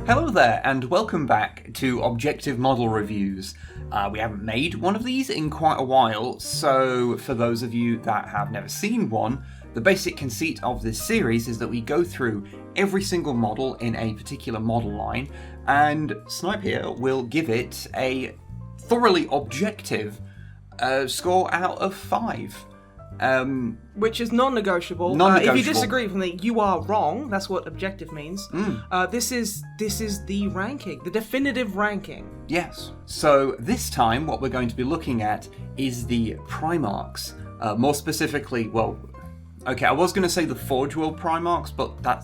Hello there, and welcome back to Objective Model Reviews. We haven't made one of these in quite a while, so for those of you that have never seen one, the basic conceit of this series is that we go through every single model in a particular model line, and Snipe here will give it a thoroughly objective score out of 5. Which is non-negotiable. Non-negotiable. If you disagree with me, you are wrong. That's what objective means. This is the ranking, the definitive ranking. Yes. So this time, what we're going to be looking at is the Primarchs. More specifically, I was going to say the Forge World Primarchs, but that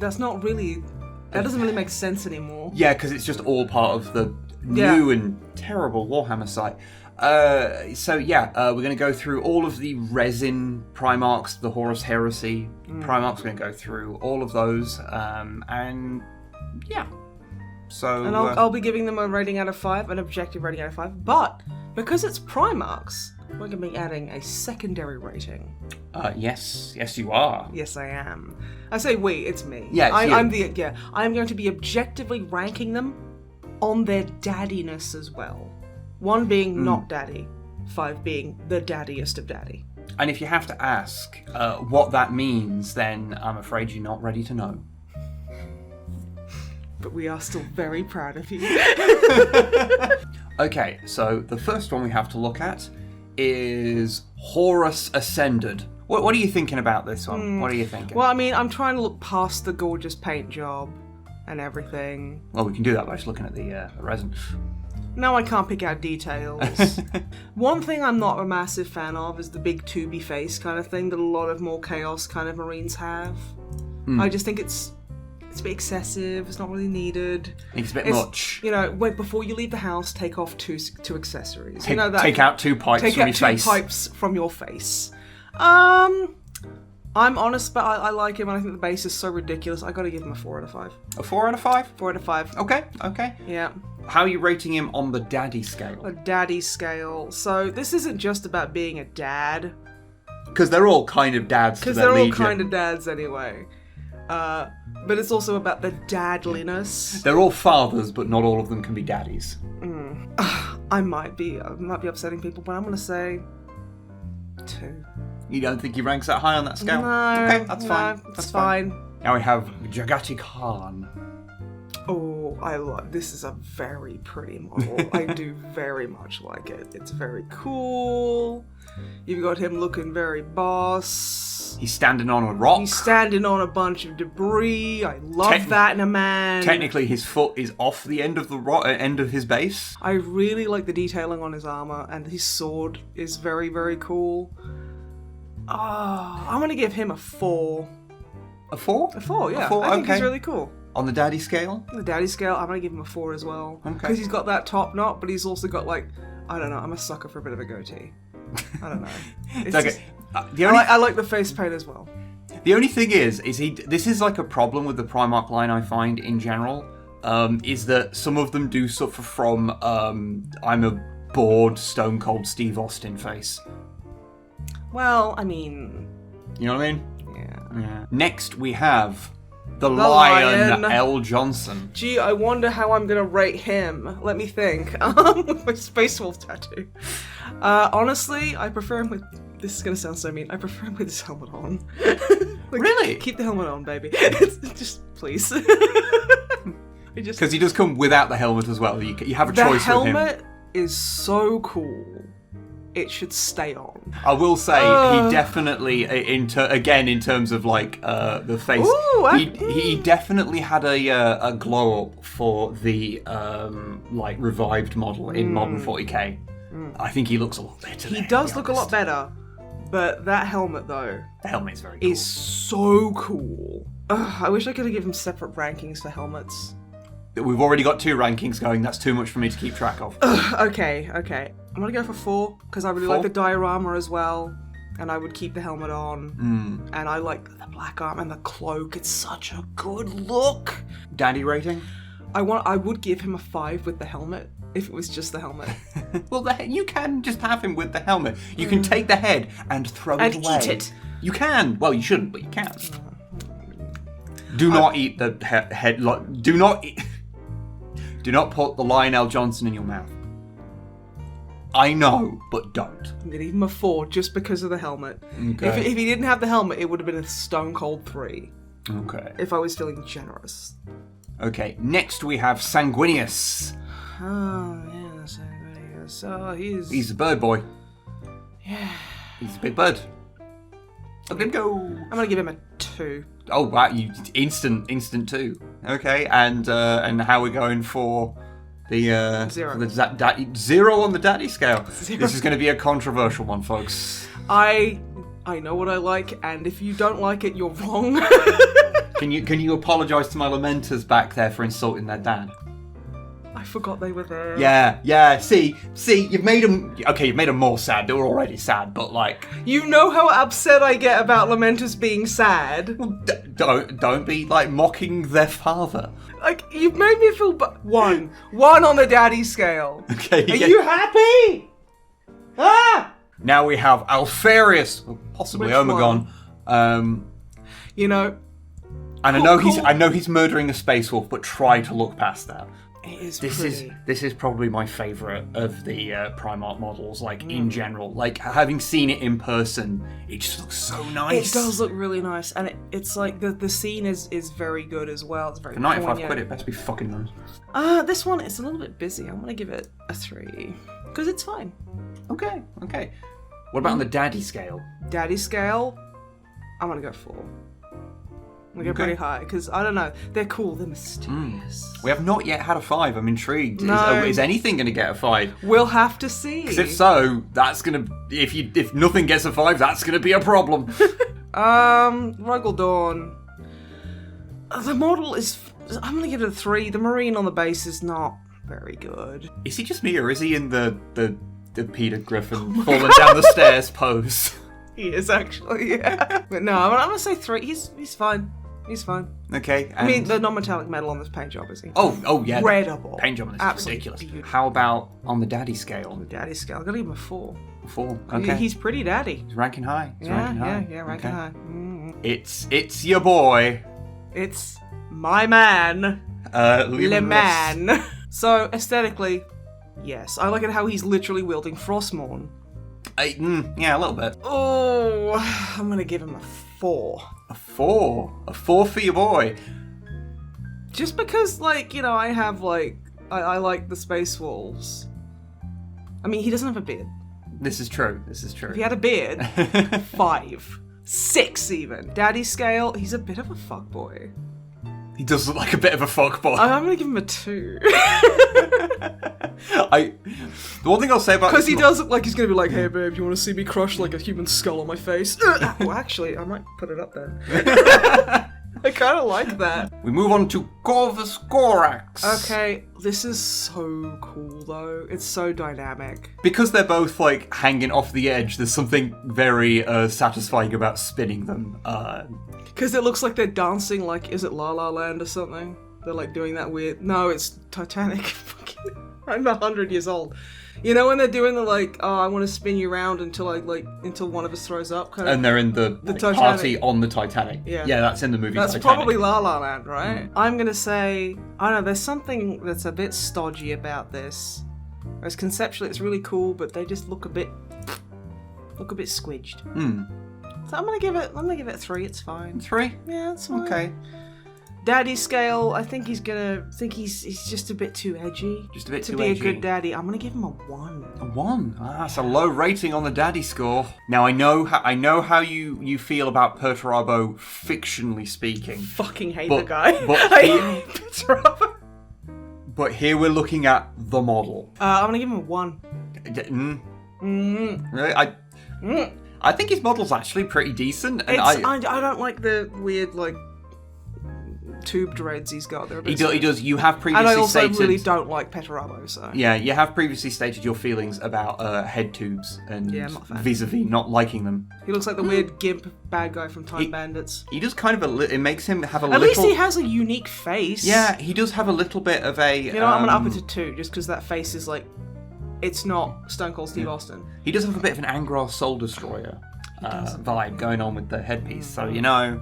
doesn't really make sense anymore. Yeah, because it's just all part of the new and terrible Warhammer site. We're going to go through all of the resin Primarchs, the Horus Heresy Primarchs. We're going to go through all of those, So, and I'll be giving them a rating out of 5, an objective rating out of 5. But because it's Primarchs, we're going to be adding a secondary rating. Yes, you are. Yes, I am. I say we, it's me. Yeah, I'm going to be objectively ranking them on their daddiness as well. 1 being not daddy, 5 being the daddiest of daddy. And if you have to ask what that means, then I'm afraid you're not ready to know. But we are still very proud of you. Okay, so the first one we have to look at is Horus Ascended. What are you thinking about this one? What are you thinking? Well, I mean, I'm trying to look past the gorgeous paint job and everything. Well, we can do that by just looking at the resin. No, I can't pick out details. One thing I'm not a massive fan of is the big tubey face kind of thing that a lot of more chaos kind of Marines have. I just think it's a bit excessive. It's not really needed. It's a bit much. You know, wait, before you leave the house, take off two accessories. Take out 2 pipes from your face. Take out 2 pipes from your face. I'm honest, but I like him, and I think the base is so ridiculous. I gotta give him a 4 out of 5. A 4 out of 5? 4 out of 5. Okay. Yeah. How are you rating him on the daddy scale? A daddy scale. So this isn't just about being a dad. Because they're all kind of dads to their Because legion. they're all kind of dads anyway. But it's also about the dadliness. They're all fathers, but not all of them can be daddies. I might be upsetting people, but I'm gonna say 2. You don't think he ranks that high on that scale? No. Okay, that's fine. That's fine. Now we have Jagati Khan. Oh, this is a very pretty model. I do very much like it. It's very cool. You've got him looking very boss. He's standing on a rock. He's standing on a bunch of debris. I love that in a man. Technically, his foot is off the end of the end of his base. I really like the detailing on his armor, and his sword is very, very cool. I'm going to give him a 4. A 4? A 4, yeah. A 4? I think he's really cool. On the daddy scale? On the daddy scale, I'm going to give him a 4 as well. Okay. Because he's got that top knot, but he's also got, I don't know, I'm a sucker for a bit of a goatee. I don't know. It's okay. I like the face paint as well. The only thing is this is like a problem with the Primarch line I find in general, is that some of them do suffer from, I'm a bored, stone cold Steve Austin face. Well, I mean... You know what I mean? Yeah. Next, we have the Lion L. Johnson. Gee, I wonder how I'm gonna rate him. Let me think. With my Space Wolf tattoo. Honestly, I prefer him with... This is gonna sound so mean. I prefer him with his helmet on. Really? Keep the helmet on, baby. Just, please. Because he does come without the helmet as well. You have a choice with him. The helmet is so cool. It should stay on. I will say he definitely, in terms of the face, he definitely had a glow up for the revived model in Modern 40k. I think he looks a lot better. He does look a lot better, but that helmet though, the helmet's very cool. Is so cool. I wish I could have given him separate rankings for helmets. We've already got 2 rankings going. That's too much for me to keep track of. Okay. I'm gonna go for 4 because I really like the diorama as well, and I would keep the helmet on. And I like the black arm and the cloak. It's such a good look. Daddy rating? I would give him a 5 with the helmet if it was just the helmet. Well, you can just have him with the helmet. You can take the head and throw it away. And eat it. You can. Well, you shouldn't, but you can. Do not eat the head. Do not put the Lionel Johnson in your mouth. I know, but don't. I'm gonna give him a 4 just because of the helmet. Okay. If he didn't have the helmet, it would have been a stone cold 3. Okay. If I was feeling generous. Okay, next we have Sanguinius. Oh, yeah, Sanguinius. Oh, He's a bird boy. Yeah. He's a big bird. Look at him go. I'm gonna give him a 2. Oh wow, you instant 2. Okay, and how we're going for the 0. For the 0 on the daddy scale. 0. This is going to be a controversial one, folks. I know what I like, and if you don't like it, you're wrong. Can you apologise to my lamenters back there for insulting their dad? I forgot they were there. Yeah. See, you've made them. Okay, you've made them more sad. They were already sad, but like. You know how upset I get about lamenters being sad. Well, don't be like mocking their father. Like, you've made me feel. One on the daddy scale. Okay. Are you happy? Ah! Now we have Alfarius, possibly Which Omegon. You know. And I know he's murdering a space wolf, but try to look past that. It is This is probably my favourite of the Primarch models, like in general. Like having seen it in person, it just looks so nice. It does look really nice, and it's like the scene is very good as well. It's very For 95 poignant. quid, it better be fucking nice. This one is a little bit busy. I'm gonna give it a 3 because it's fine. Okay. What about on the daddy scale? Daddy scale, I'm gonna go 4. I'm gonna go Okay. pretty high because I don't know. They're cool. They're mysterious. We have not yet had a 5. I'm intrigued. No. Is anything going to get a 5? We'll have to see. Because if so, that's going to... If nothing gets a 5, that's going to be a problem. Ruggle Dawn. The model is... I'm gonna give it a 3. The Marine on the base is not very good. Is he just me, or is he in the Peter Griffin falling down the stairs pose? He is actually, yeah. But no, I'm gonna say 3. He's fine. He's fine. Okay. I mean, the non-metallic metal on this paint job is Oh yeah. incredible. Paint job on this is Absolutely ridiculous. beautiful. How about on the daddy scale? On the daddy scale, I'm gonna give him a 4. 4. Okay. He's pretty daddy. He's ranking high. Ranking high. Okay. Mm. It's your boy. It's my man, Le Luminous. Man. So aesthetically, yes, I like it how he's literally wielding Frostmourne. Yeah, a little bit. Oh, I'm gonna give him a 4. A 4. A 4 for your boy. Just because, like, you know, I have like I like the Space Wolves. I mean, he doesn't have a beard. This is true. If he had a beard, 5, 6 even. Daddy scale, he's a bit of a fuckboy. He does look like a bit of a fuckboy. I'm gonna give him a 2. The one thing I'll say about Because this he does look like he's gonna be like, hey babe, you wanna see me crush like a human skull on my face? Well, actually, I might put it up then. I kinda like that. We move on to Corvus Corax. Okay, this is so cool though. It's so dynamic. Because they're both like hanging off the edge, there's something very satisfying about spinning them. Because it looks like they're dancing like, is it La La Land or something? They're like doing that weird... No, it's Titanic. Fucking... I'm 100 years old. You know when they're doing the like, oh, I want to spin you around until until one of us throws up kind of... And they're in the Titanic. party on the Titanic. Yeah. Yeah, that's in the movie That's Titanic. probably La La Land, right? I'm gonna say, I don't know, there's something that's a bit stodgy about this. Whereas conceptually it's really cool, but they just look a bit squidged. So I'm gonna give it 3, it's fine. 3? Yeah, it's fine. Okay. Daddy scale, I think he's just a bit too edgy. Just a bit to too be edgy. a good daddy. I'm gonna give him a 1. A 1? That's a low rating on the daddy score. Now I know how you feel about Perturabo, fictionally speaking. Fucking hate But- the guy. but I he- hate Perturabo. But here we're looking at the model. I'm gonna give him a 1. Really? I think his model's actually pretty decent. And I don't like the weird like tube dreads he's got. They're a bit he does. You have previously and I also stated. really don't like Perturabo, so Yeah, you have previously stated your feelings about head tubes and Yeah, I'm not a fan. vis-a-vis not liking them. he looks like the weird gimp bad guy from Time Bandits. He does kind of it makes him have a At little. least he has a unique face. Yeah, he does have a little bit of a. You know what? I'm gonna up it to 2 just because that face is like, it's not Stone Cold Steve Austin. He does have a bit of an Angrar Soul Destroyer vibe going on with the headpiece, so you know.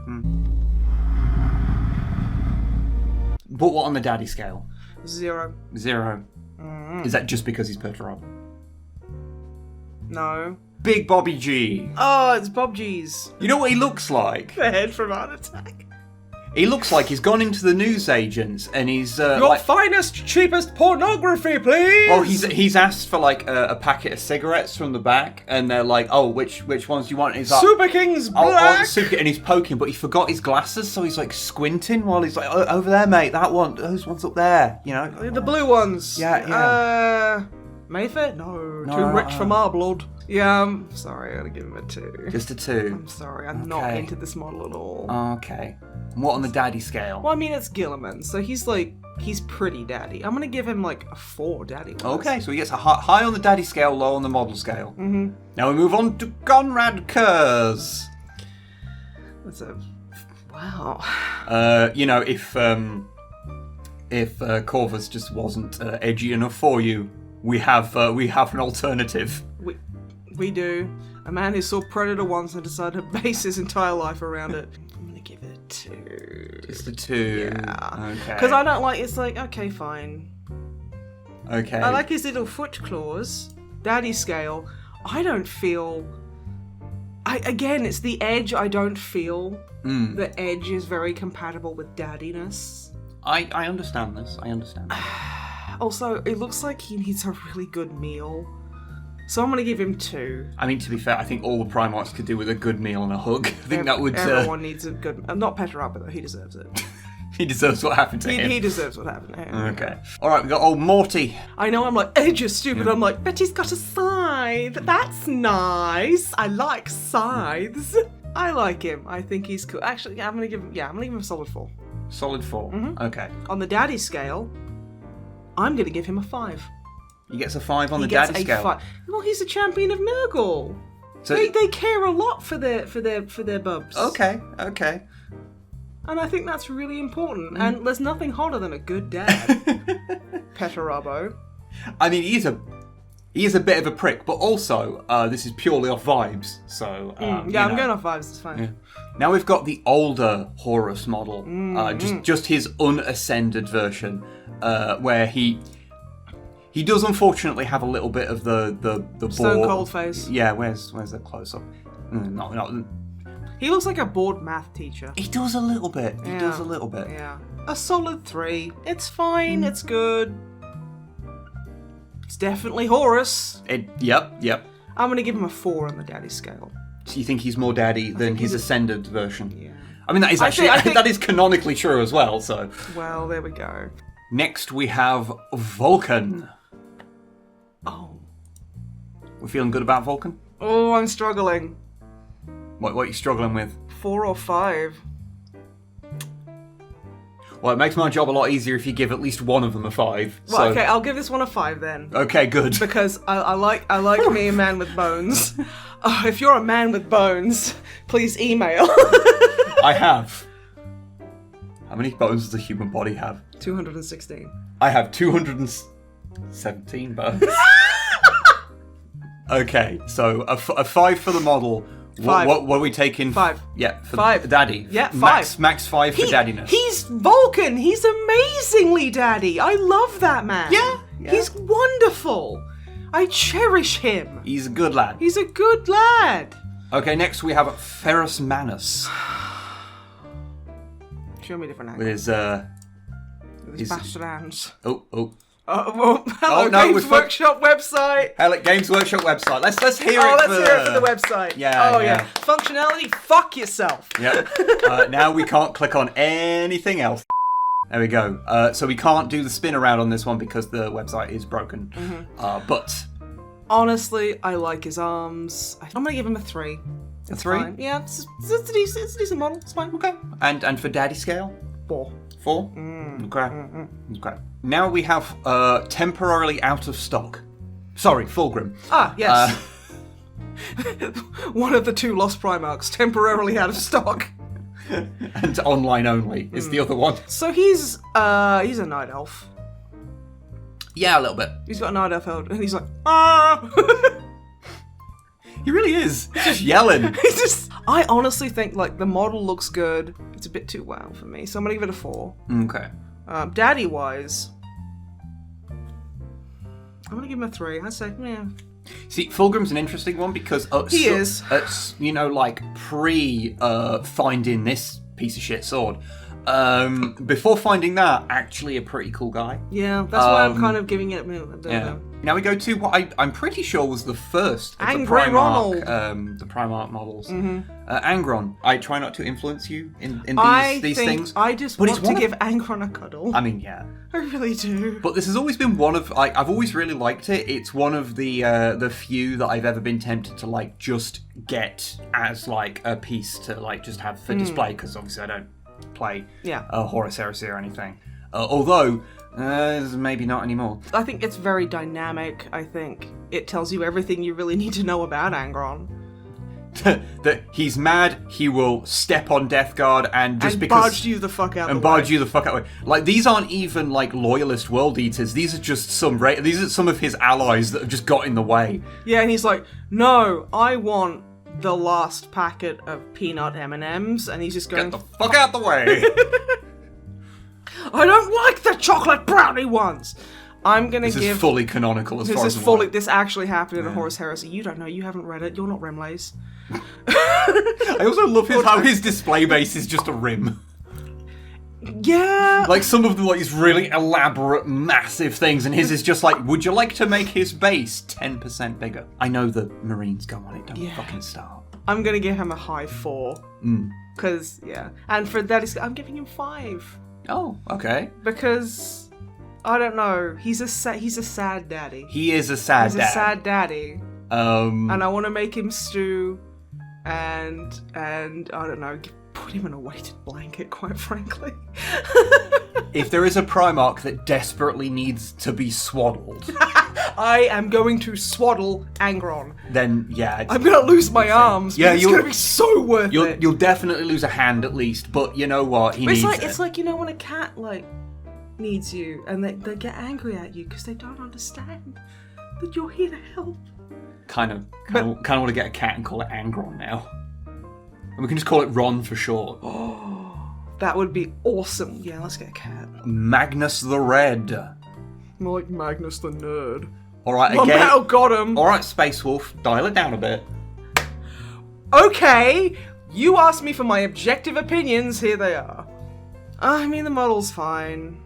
But what on the daddy scale? 0. 0. Is that just because he's Perturabo? No. Big Bobby G. Oh, it's Bob G's. You know what he looks like? The head from Heart Attack. He looks like he's gone into the newsagents and he's Your finest, cheapest pornography, please! Well, he's asked for like a packet of cigarettes from the back, and they're like, "Oh, which ones do you want?" And he's like, Super King's "Oh, Black!" Super King," and he's poking, but he forgot his glasses, so he's like squinting while he's like, "Oh, over there, mate, that one, those ones up there," you know? The blue ones. Yeah. Mayfair? No, too rich for my blood. Yeah, I'm sorry, I'm gonna give him a 2. Just a 2. I'm sorry, I'm not into this model at all. Okay. And what on the daddy scale? Well, I mean, it's Gilliman, so he's pretty daddy. I'm gonna give him like a 4 daddy. Okay, so he gets a high on the daddy scale, low on the model scale. Mm-hmm. Now we move on to Conrad Kurz. That's a... Wow. You know, if Corvus just wasn't edgy enough for you, we have an alternative. We do. A man who saw Predator once and decided to base his entire life around it. I'm gonna give it a 2. Just a 2. Yeah. Okay. Because I don't like. It's like, okay, fine. Okay. I like his little foot claws. Daddy scale. I don't feel. Again, it's the edge. I don't feel. The edge is very compatible with daddiness. I understand this. I understand. Also, it looks like he needs a really good meal. So I'm going to give him 2. I mean, to be fair, I think all the Primarchs could do with a good meal and a hug. I think that would... Everyone needs a good... not Petrarca, though. He deserves it. He deserves what happened to him. He deserves what happened to him. Okay. Alright, we got old Morty. I know I'm like, edge is stupid. I'm like, but he's got a scythe. That's nice. I like scythes. I like him. I think he's cool. Actually, I'm going to give him a solid 4. Solid 4. Mm-hmm. Okay. On the daddy scale, I'm going to give him a 5. He gets a 5 on the daddy scale. 5. Well, he's a champion of Nurgle. So they care a lot for their bubs. Okay. And I think that's really important. And there's nothing hotter than a good dad. Petarabo. I mean, he is a bit of a prick, but also this is purely off vibes. So I'm going off vibes. It's fine. Yeah. Now we've got the older Horus model, just his unascended version, where he does unfortunately have a little bit of the Stone Cold face. Yeah, where's the close up? Not. He looks like a bored math teacher. He does a little bit. He does a little bit. Yeah. A solid 3. It's fine. It's good. It's definitely Horus. Yep. I'm gonna give him a 4 on the daddy scale. So you think he's more daddy than his ascended version? Yeah. I mean, that is actually I think that is canonically true as well. So. Well, there we go. Next we have Vulcan. Oh. We're feeling good about Vulcan? Oh, I'm struggling. What are you struggling with? 4 or 5. Well, it makes my job a lot easier if you give at least one of them a 5. Well, okay, I'll give this one a 5 then. Okay, good. Because I like me a man with bones. If you're a man with bones, please email. I have. How many bones does a human body have? 216. I have 217 bones. Okay, so a 5 for the model. 5. What are we taking? 5. Yeah, for 5. Daddy. Yeah, 5. Max 5 for daddiness. He's Vulcan. He's amazingly daddy. I love that man. Yeah. He's wonderful. I cherish him. He's a good lad. He's a good lad. Okay, next we have Ferrus Manus. Show me a different With angle. his bastard hands. Oh. Hello, no, Games Workshop website. Games Workshop website. Let's hear it. Let's hear it for the website. Yeah. Functionality. Fuck yourself. Yeah. Now we can't click on anything else. There we go. So we can't do the spin around on this one because the website is broken. Mm-hmm. But honestly, I like his arms. I'm gonna give him a 3. A 3? Fine. Yeah, it's a decent model. It's fine. Okay. And for daddy scale? 4. 4? Okay. Now we have temporarily out of stock. Sorry, Fulgrim. Ah, yes. One of the 2 lost Primarchs, temporarily out of stock. And online only is the other one. So he's a night elf. Yeah, a little bit. He's got a night elf held, and he's like, ah! He really is. He's just yelling. I honestly think, like, the model looks good. It's a bit too wow for me, so I'm gonna give it a 4. Okay. Daddy-wise, I'm gonna give him a 3. I'd say, yeah. See, Fulgrim's an interesting one because He is. Like finding this piece of shit sword. Before finding that, actually a pretty cool guy. Yeah, that's why I'm kind of giving it a bit. Yeah. Now we go to what I'm pretty sure was the first of Angry the Primarch, Ronald. The Primarch models. Mm-hmm. Angron. I try not to influence you in these things. I just want to give Angron a cuddle. I mean, yeah. I really do. But this has always been one of... I've always really liked it. It's one of the few that I've ever been tempted to, like, just get as, like, a piece to, like, just have for display, because obviously I don't play Horus Heresy or anything. Although... maybe not anymore. I think it's very dynamic. I think it tells you everything you really need to know about Angron. That he's mad, he will step on Death Guard and barge you the fuck out. Like, these aren't even like loyalist world eaters. These are just these are some of his allies that have just got in the way. Yeah, and he's like, no, I want the last packet of peanut M&Ms, and he's just going, get the fuck out the way. I don't like the chocolate brownie ones. I'm gonna This is fully canonical as far as This actually happened in a Horus Heresy. You don't know. You haven't read it. You're not Remlace. I also love how his display base is just a rim. Yeah. Like, some of them, like, these really elaborate, massive things, and his is just like, would you like to make his base 10% bigger? I know the Marines go on it. Don't fucking start. I'm gonna give him a high 4. Because, and for that, I'm giving him 5. Oh, okay. Because... I don't know. He's a sad daddy. He is a sad dad. He's a sad daddy. And I want to make him stew, and I don't know, put him in a weighted blanket. Quite frankly, if there is a Primarch that desperately needs to be swaddled, I am going to swaddle Angron. Then yeah, I'm gonna lose my arms. Yeah, it's gonna be so worth it. You'll definitely lose a hand at least, but you know what? It's like you know when a cat needs you and they get angry at you because they don't understand that you're here to help. Kind of want to get a cat and call it Angron now, and we can just call it Ron for short. Oh, that would be awesome. Yeah, let's get a cat. Magnus the Red. More like Magnus the Nerd. All right, again. Oh, got him. All right, Space Wolf, dial it down a bit. Okay, you asked me for my objective opinions. Here they are. I mean, the model's fine.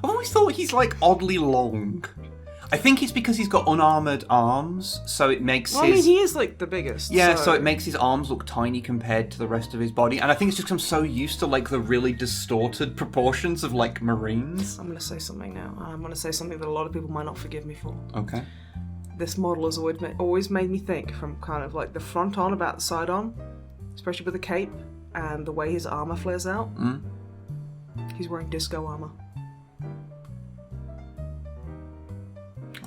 I've always thought he's, like, oddly long. I think it's because he's got unarmoured arms, so it makes I mean, he is, like, the biggest. Yeah, so it makes his arms look tiny compared to the rest of his body. And I think it's just 'cause I'm so used to, like, the really distorted proportions of, like, Marines. I'm going to say something now. I'm going to say something that a lot of people might not forgive me for. Okay. This model has always made me think, from kind of, like, the front on about the side on, especially with the cape, and the way his armour flares out. He's wearing disco armour.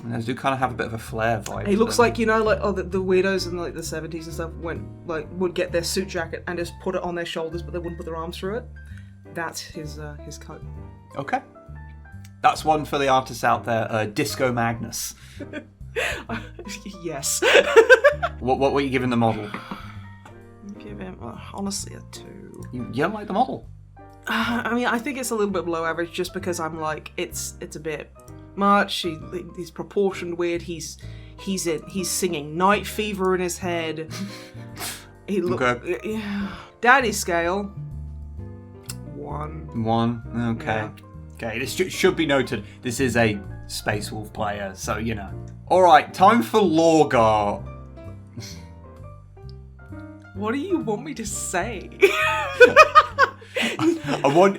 They do kind of have a bit of a flare vibe. He looks like, you know, like the weirdos in like the 70s and stuff would get their suit jacket and just put it on their shoulders, but they wouldn't put their arms through it. That's his coat. Okay, that's one for the artists out there. Disco Magnus. Yes. What were you giving the model? Give him honestly a 2. You don't like the model? I mean, I think it's a little bit below average, just because I'm like it's a bit much. He's proportioned weird. He's singing Night Fever in his head. He Daddy scale 1. 1. Okay. Yeah. Okay. This should be noted. This is a Space Wolf player, so you know. All right, time for Lorgar. What do you want me to say? I want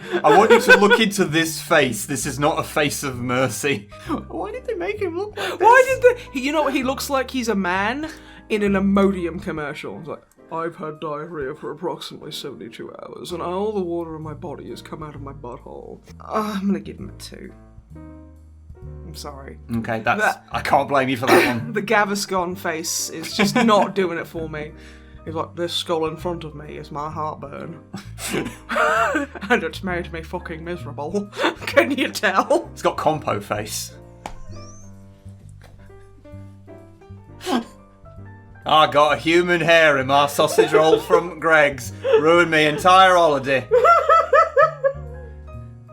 you to look into this face. This is not a face of mercy. Why did they make him look like this? Why did they? You know what? He looks like he's a man in an Imodium commercial. It's like, I've had diarrhea for approximately 72 hours, and all the water in my body has come out of my butthole. I'm gonna give him a 2. I'm sorry. Okay, I can't blame you for that one. The Gaviscon face is just not doing it for me. He's like, this skull in front of me is my heartburn. And it's made me fucking miserable. Can you tell? It's got compo face. I got a human hair in my sausage roll from Greg's. Ruined my entire holiday.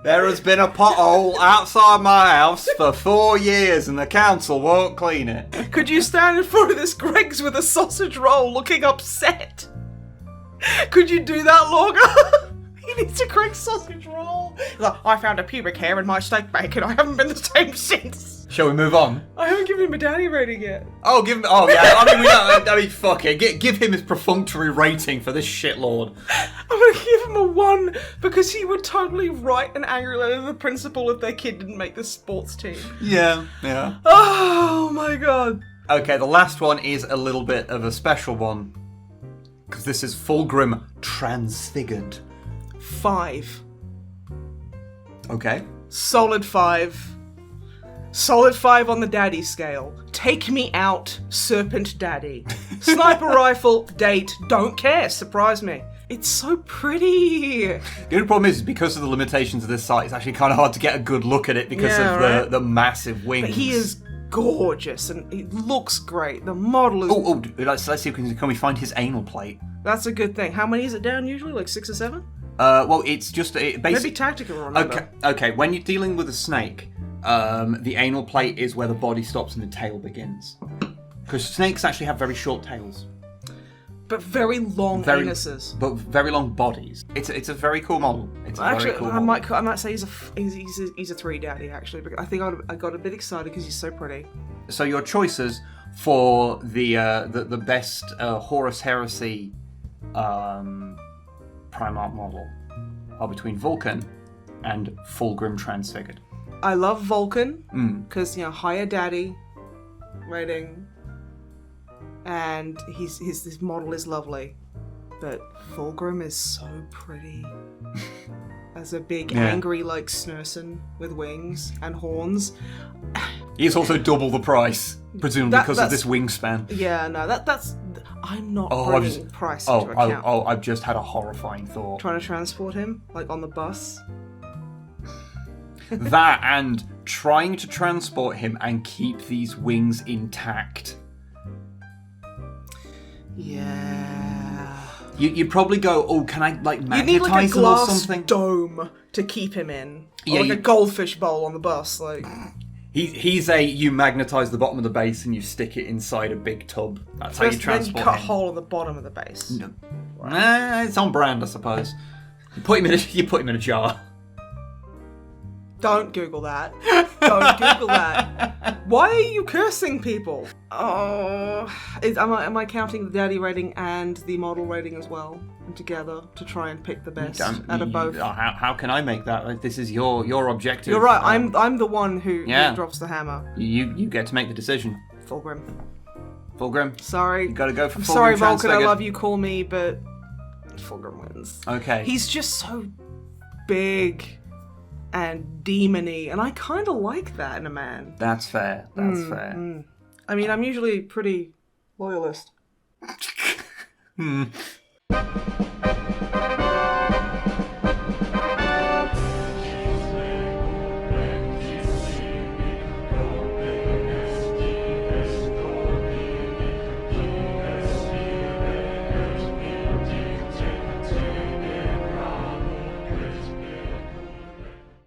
There has been a pothole outside my house for 4 years and the council won't clean it. Could you stand in front of this Greggs with a sausage roll looking upset? Could you do that longer? He needs a Greggs sausage roll. Like, I found a pubic hair in my steak bacon. I haven't been the same since. Shall we move on? I haven't given him a daddy rating yet. Oh, give him. Oh, yeah. I mean, fuck it. Give him his perfunctory rating for this shitlord. I'm gonna give him a 1 because he would totally write an angry letter to the principal if their kid didn't make the sports team. Yeah. Oh my god. Okay, the last one is a little bit of a special one. Because this is Fulgrim Transfigured. 5. Okay. Solid 5. Solid 5 on the daddy scale. Take me out, serpent daddy. Sniper rifle, date, don't care, surprise me. It's so pretty. The only problem is because of the limitations of this site, it's actually kind of hard to get a good look at it because of right? the massive wings. But he is gorgeous and he looks great. The model is... Let's see, can we find his anal plate? That's a good thing. How many is it down usually? Like 6 or 7? Well, it's just... Maybe tactical, remember. Okay, when you're dealing with a snake, the anal plate is where the body stops and the tail begins. Because snakes actually have very short tails. But very long anuses. But very long bodies. It's a very cool model. It's a actually, very cool I model. might say he's a 3 daddy, actually. Because I think I got a bit excited because he's so pretty. So your choices for the best Horus Heresy Primarch model are between Vulcan and Fulgrim Transfigured. I love Vulcan because higher daddy rating, and his model is lovely, but Fulgrim is so pretty. As a big angry like Snursen with wings and horns. He's also double the price, presumably because of this wingspan. Yeah, no, that's. I'm not bringing price into account. I've just had a horrifying thought. Trying to transport him, like on the bus. That and trying to transport him and keep these wings intact. Yeah. You'd probably go, oh, can I magnetize you need like a him or glass something? dome to keep him in. Yeah, or like a goldfish bowl on the bus, like. You magnetize the bottom of the base and you stick it inside a big tub. That's how you transport him. Then you cut a hole in the bottom of the base. No. It's on brand, I suppose. You put him in a jar. Don't Google that. Don't Google that. Why are you cursing people? Oh, am I counting the daddy rating and the model rating as well together to try and pick the best out of both? How can I make that? This is your objective. You're right. I'm the one who drops the hammer. You get to make the decision. Fulgrim. Sorry. You got to go for Fulgrim. Sorry, Vulcan. I love you. Call me, but Fulgrim wins. Okay. He's just so big and demony, and I kind of like that in a man. That's fair. That's fair. I mean, I'm usually pretty loyalist.